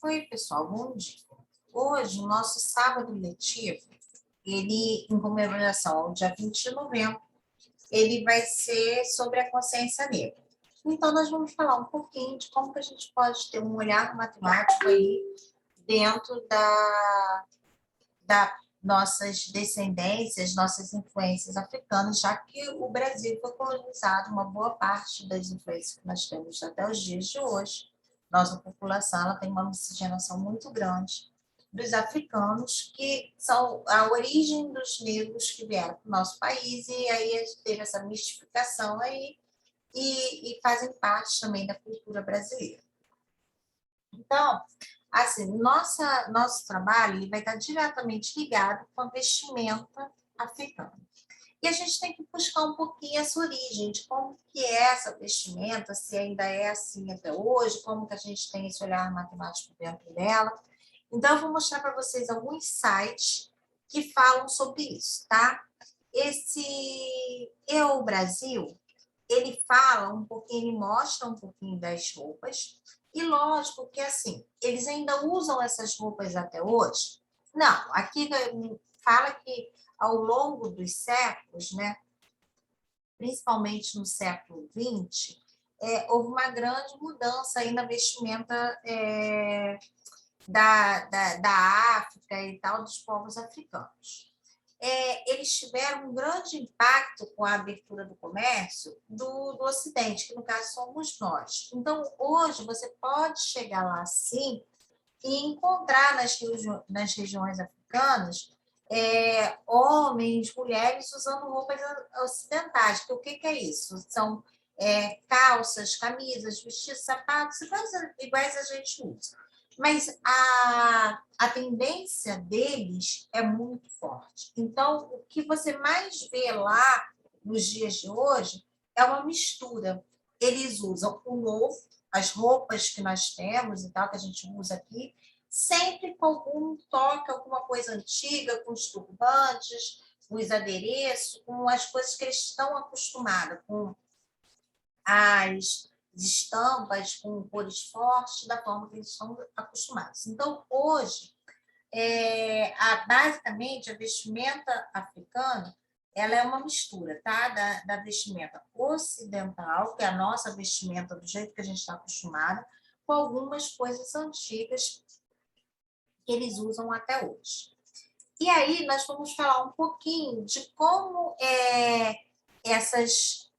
Oi, pessoal, bom dia. Hoje, o nosso sábado letivo, ele, em comemoração ao dia 20 de novembro, ele vai ser sobre a consciência negra. Então, nós vamos falar um pouquinho de como que a gente pode ter um olhar matemático aí dentro da nossas descendências, nossas influências africanas, já que o Brasil foi colonizado, uma boa parte das influências que nós temos até os dias de hoje. Nossa população ela tem uma miscigenação muito grande dos africanos, que são a origem dos negros que vieram para o nosso país, e aí a gente teve essa mistificação aí, e fazem parte também da cultura brasileira. Então, assim, nosso trabalho ele vai estar diretamente ligado com a vestimenta africana. E a gente tem que buscar um pouquinho essa origem de como que é essa vestimenta, se ainda é assim até hoje, como que a gente tem esse olhar matemático dentro dela. Então, eu vou mostrar para vocês alguns sites que falam sobre isso, tá? Esse Eu Brasil, ele fala um pouquinho, ele mostra um pouquinho das roupas, e lógico que, assim, eles ainda usam essas roupas até hoje? Não, aqui fala que ao longo dos séculos, né, principalmente no século XX, houve uma grande mudança aí na vestimenta da África e tal, dos povos africanos. Eles tiveram um grande impacto com a abertura do comércio do Ocidente, que no caso somos nós. Então, hoje, você pode chegar lá, sim, e encontrar nas regiões africanas homens, mulheres usando roupas ocidentais. Porque o que é isso? São calças, camisas, vestidos, sapatos, iguais a gente usa. Mas a tendência deles é muito forte. Então, o que você mais vê lá nos dias de hoje é uma mistura. Eles usam o novo, as roupas que nós temos e tal, que a gente usa aqui, sempre com algum toque, alguma coisa antiga, com os turbantes, com os adereços, com as coisas que eles estão acostumados, com as estampas, com cores fortes, da forma que eles estão acostumados. Então, hoje, basicamente, a vestimenta africana ela é uma mistura, tá? Da vestimenta ocidental, que é a nossa vestimenta do jeito que a gente está acostumado, com algumas coisas antigas que eles usam até hoje. E aí nós vamos falar um pouquinho de como esses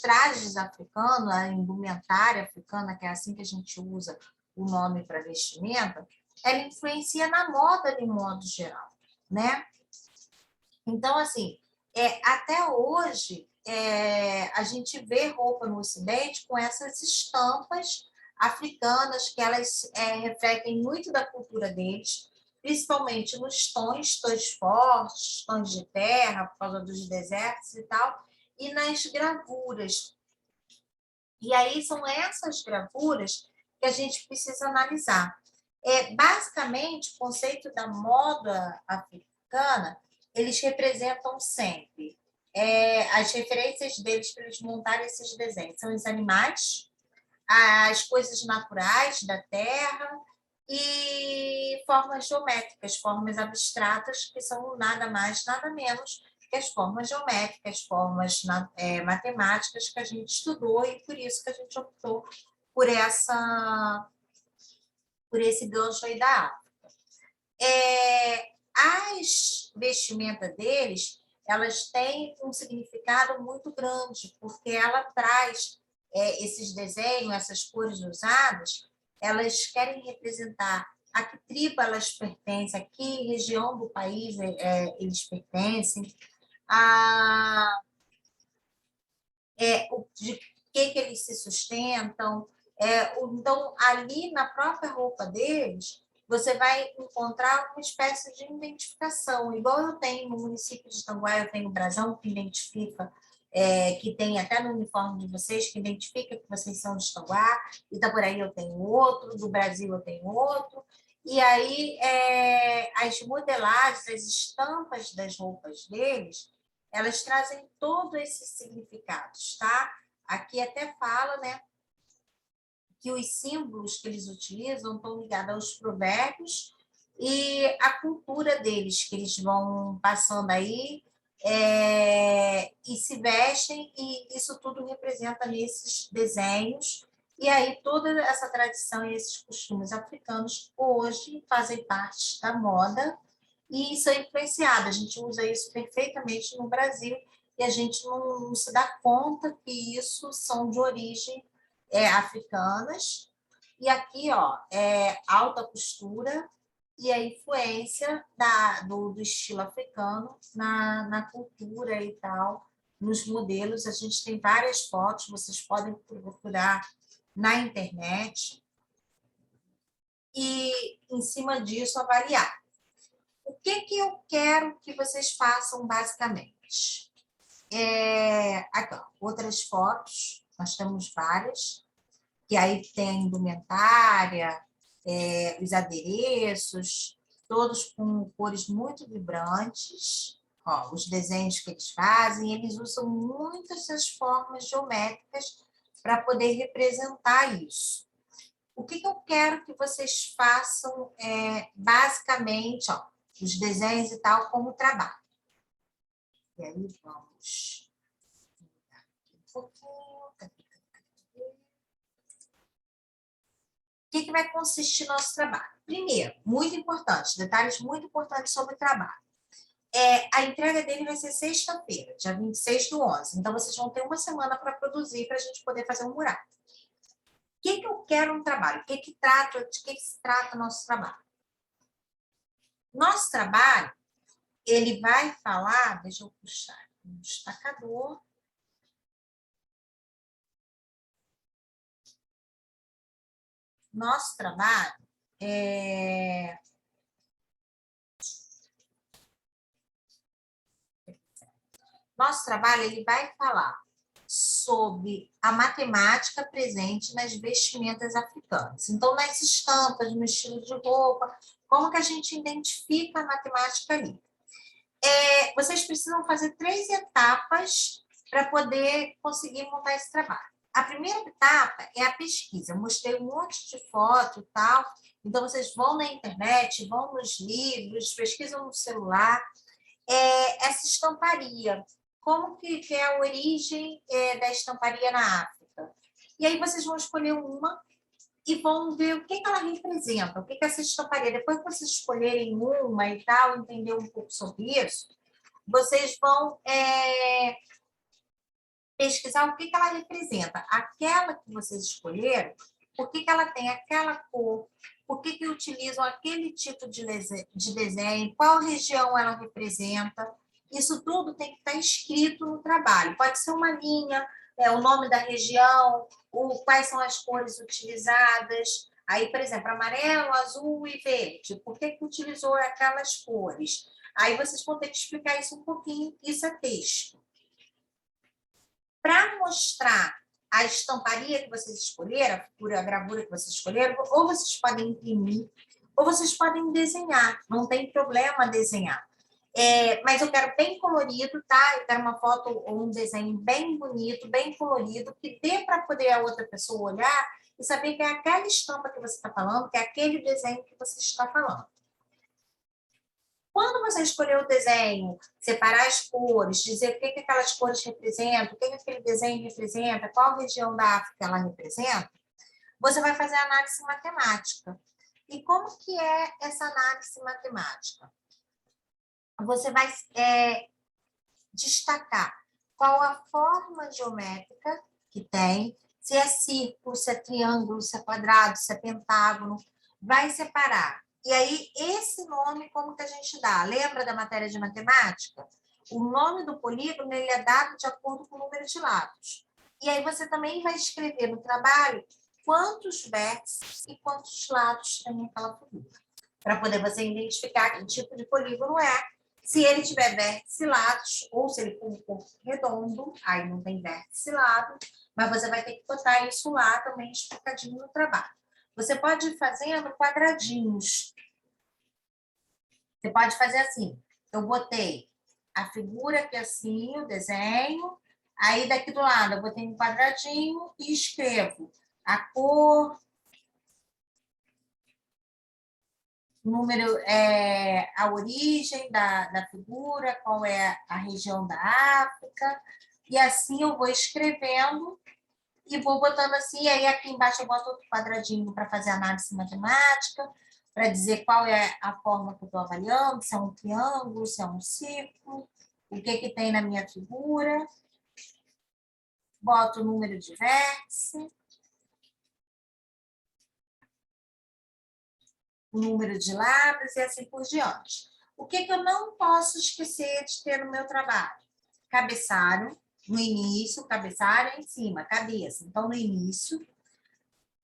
trajes africanos, a indumentária africana, que é assim que a gente usa o nome para vestimenta, ela influencia na moda de modo geral, né? Então, assim, até hoje, a gente vê roupa no Ocidente com essas estampas africanas, que elas refletem muito da cultura deles, principalmente nos tons fortes, tons de terra, por causa dos desertos e tal, e nas gravuras. E aí são essas gravuras que a gente precisa analisar. Basicamente, o conceito da moda africana, eles representam sempre as referências deles para eles montarem esses desenhos. São os animais, as coisas naturais da terra e formas geométricas, formas abstratas, que são nada mais, nada menos que as formas geométricas, formas matemáticas que a gente estudou, e por isso que a gente optou por esse gancho aí da África. As vestimentas deles, elas têm um significado muito grande, porque ela traz esses desenhos, essas cores usadas, elas querem representar a que tribo elas pertencem, a que região do país eles pertencem, de que eles se sustentam. Então, ali na própria roupa deles, você vai encontrar uma espécie de identificação. Igual eu tenho no município de Tanguá, eu tenho o brasão que identifica, que tem até no uniforme de vocês, que identifica que vocês são de Tanguá, Itaboraí eu tenho outro, do Brasil eu tenho outro. E aí, as modelagens, as estampas das roupas deles, elas trazem todos esses significados, tá? Aqui até fala, né, que os símbolos que eles utilizam estão ligados aos provérbios e à cultura deles, que eles vão passando aí e se vestem, e isso tudo representa nesses desenhos. E aí toda essa tradição e esses costumes africanos hoje fazem parte da moda e são influenciados. A gente usa isso perfeitamente no Brasil e a gente não se dá conta que isso são de origem africanas. E aqui, ó, alta costura e a influência do estilo africano na cultura e tal, nos modelos. A gente tem várias fotos, vocês podem procurar na internet e, em cima disso, avaliar. O que eu quero que vocês façam, basicamente? Aqui, ó, outras fotos, nós temos várias, que aí tem a indumentária, os adereços, todos com cores muito vibrantes. Ó, os desenhos que eles fazem, eles usam muitas das formas geométricas para poder representar isso. O que eu quero que vocês façam, basicamente, ó, os desenhos e tal, como trabalho. E aí, vamos um pouquinho. O que vai consistir nosso trabalho? Primeiro, muito importante, detalhes muito importantes sobre o trabalho. A entrega dele vai ser sexta-feira, dia 26/11. Então, vocês vão ter uma semana para produzir, para a gente poder fazer um mural. O que eu quero no trabalho? De que se trata o nosso trabalho? Nosso trabalho, ele vai falar, deixa eu puxar um destacador. Nosso trabalho ele vai falar sobre a matemática presente nas vestimentas africanas. Então, nas estampas, no estilo de roupa, como que a gente identifica a matemática ali? Vocês precisam fazer 3 etapas para poder conseguir montar esse trabalho. A primeira etapa é a pesquisa. Eu mostrei um monte de foto e tal, então vocês vão na internet, vão nos livros, pesquisam no celular, essa estamparia. Como que é a origem da estamparia na África? E aí vocês vão escolher uma e vão ver o que ela representa, o que essa estamparia. Depois que vocês escolherem uma e tal, entender um pouco sobre isso, vocês vão pesquisar o que ela representa. Aquela que vocês escolheram, por que ela tem aquela cor, por que utilizam aquele tipo de desenho, qual região ela representa. Isso tudo tem que estar escrito no trabalho. Pode ser uma linha, o nome da região, quais são as cores utilizadas. Aí, por exemplo, amarelo, azul e verde. Por que utilizou aquelas cores? Aí vocês vão ter que explicar isso um pouquinho. Isso é texto. Para mostrar a estamparia que vocês escolheram, a figura, a gravura que vocês escolheram, ou vocês podem imprimir, ou vocês podem desenhar. Não tem problema desenhar. Mas eu quero bem colorido, tá? Eu quero uma foto ou um desenho bem bonito, bem colorido, que dê para poder a outra pessoa olhar e saber que é aquela estampa que você está falando, que é aquele desenho que você está falando. Quando você escolher o desenho, separar as cores, dizer o que aquelas cores representam, o que aquele desenho representa, qual região da África ela representa, você vai fazer a análise matemática. E como que é essa análise matemática? Você vai destacar qual a forma geométrica que tem, se é círculo, se é triângulo, se é quadrado, se é pentágono, vai separar. E aí, esse nome, como que a gente dá? Lembra da matéria de matemática? O nome do polígono, ele é dado de acordo com o número de lados. E aí, você também vai escrever no trabalho quantos vértices e quantos lados tem aquela figura, para poder você identificar que tipo de polígono é. Se ele tiver vértice e lados, ou se ele for um corpo redondo, aí não tem vértice e lado, mas você vai ter que botar isso lá também explicadinho no trabalho. Você pode ir fazendo quadradinhos. Você pode fazer assim, eu botei a figura aqui assim, o desenho, aí daqui do lado eu botei um quadradinho e escrevo a cor, número, a origem da figura, qual é a região da África, e assim eu vou escrevendo e vou botando assim, e aí aqui embaixo eu boto outro quadradinho para fazer análise matemática, para dizer qual é a forma que eu estou avaliando, se é um triângulo, se é um círculo, o que que tem na minha figura. Boto o número de vértice, o número de lados e assim por diante. O que que eu não posso esquecer de ter no meu trabalho? Cabeçalho, no início, cabeçalho é em cima, cabeça. Então, no início,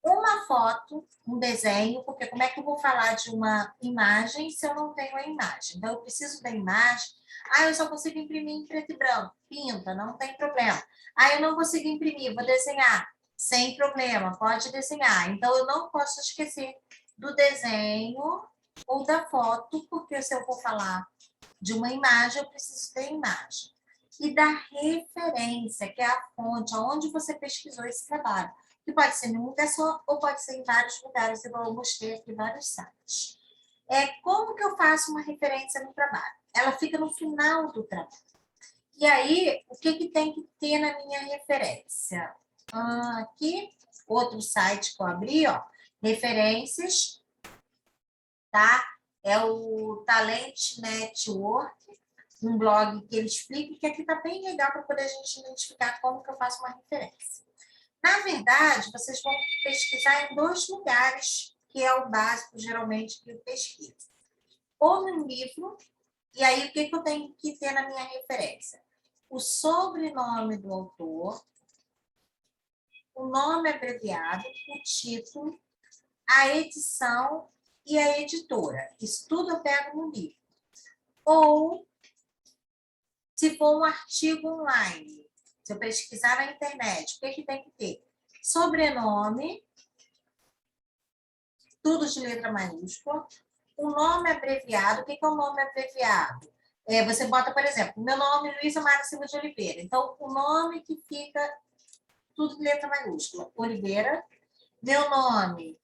uma foto, um desenho, porque como é que eu vou falar de uma imagem se eu não tenho a imagem? Então, eu preciso da imagem. Ah, eu só consigo imprimir em preto e branco. Pinta, não tem problema. Ah, eu não consigo imprimir, vou desenhar. Sem problema, pode desenhar. Então, eu não posso esquecer do desenho ou da foto, porque se eu for falar de uma imagem, eu preciso ter imagem. E da referência, que é a fonte, onde você pesquisou esse trabalho. Que pode ser em uma pessoa ou pode ser em vários lugares, igual eu mostrei aqui vários sites. Como que eu faço uma referência no trabalho? Ela fica no final do trabalho. E aí, o que que tem que ter na minha referência? Aqui, outro site que eu abri, ó, referências, tá? É o Talent Network, um blog que ele explica, que aqui tá bem legal para poder a gente identificar como que eu faço uma referência. Na verdade, vocês vão pesquisar em dois lugares, que é o básico, geralmente, que eu pesquiso. Ou no livro, e aí o que eu tenho que ter na minha referência? O sobrenome do autor, o nome abreviado, o título, a edição e a editora. Isso tudo eu pego no livro. Ou, se for um artigo online, se eu pesquisar na internet, o que tem que ter? Sobrenome, tudo de letra maiúscula, o nome abreviado. O que é o nome abreviado? Você bota, por exemplo, meu nome é Luísa Mara Silva de Oliveira. Então, o nome que fica tudo de letra maiúscula. Oliveira. Meu nome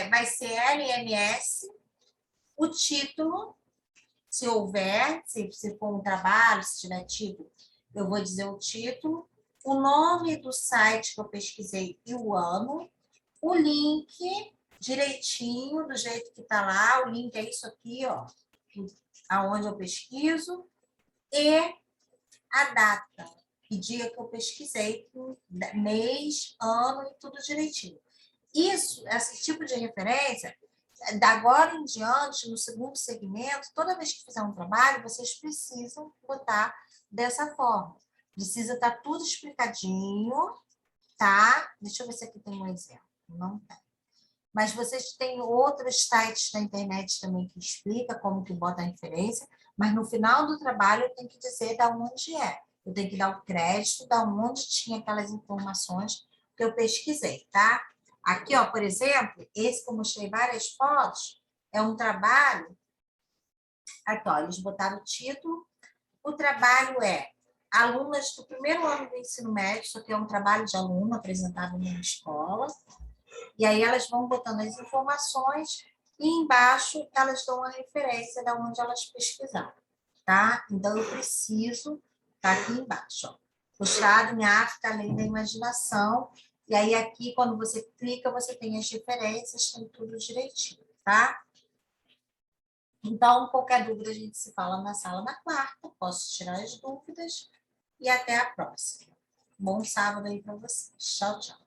vai ser LMS. O título, se houver, se for um trabalho, se tiver título, eu vou dizer o título. O nome do site que eu pesquisei e o ano. O link direitinho, do jeito que está lá. O link é isso aqui, ó, aonde eu pesquiso. E a data, que dia que eu pesquisei, mês, ano e tudo direitinho. Isso, esse tipo de referência, da agora em diante, no segundo segmento, toda vez que fizer um trabalho, vocês precisam botar dessa forma. Precisa estar tudo explicadinho, tá? Deixa eu ver se aqui tem um exemplo. Não tem. Mas vocês têm outros sites na internet também que explica como que bota a referência, mas no final do trabalho eu tenho que dizer de onde é. Eu tenho que dar o crédito de onde tinha aquelas informações que eu pesquisei, tá? Aqui, ó, por exemplo, esse que eu mostrei várias fotos, é um trabalho. Aqui, ó, eles botaram o título. O trabalho é alunas do primeiro ano do ensino médio, isso aqui é um trabalho de aluno apresentado numa escola. E aí elas vão botando as informações e embaixo elas dão a referência de onde elas pesquisaram, tá? Então, eu preciso, tá aqui embaixo, ó. Puxado em África, além da imaginação. E aí aqui, quando você clica, você tem as referências, tem tudo direitinho, tá? Então, qualquer dúvida a gente se fala na sala da quarta, posso tirar as dúvidas e até a próxima. Bom sábado aí para vocês. Tchau, tchau.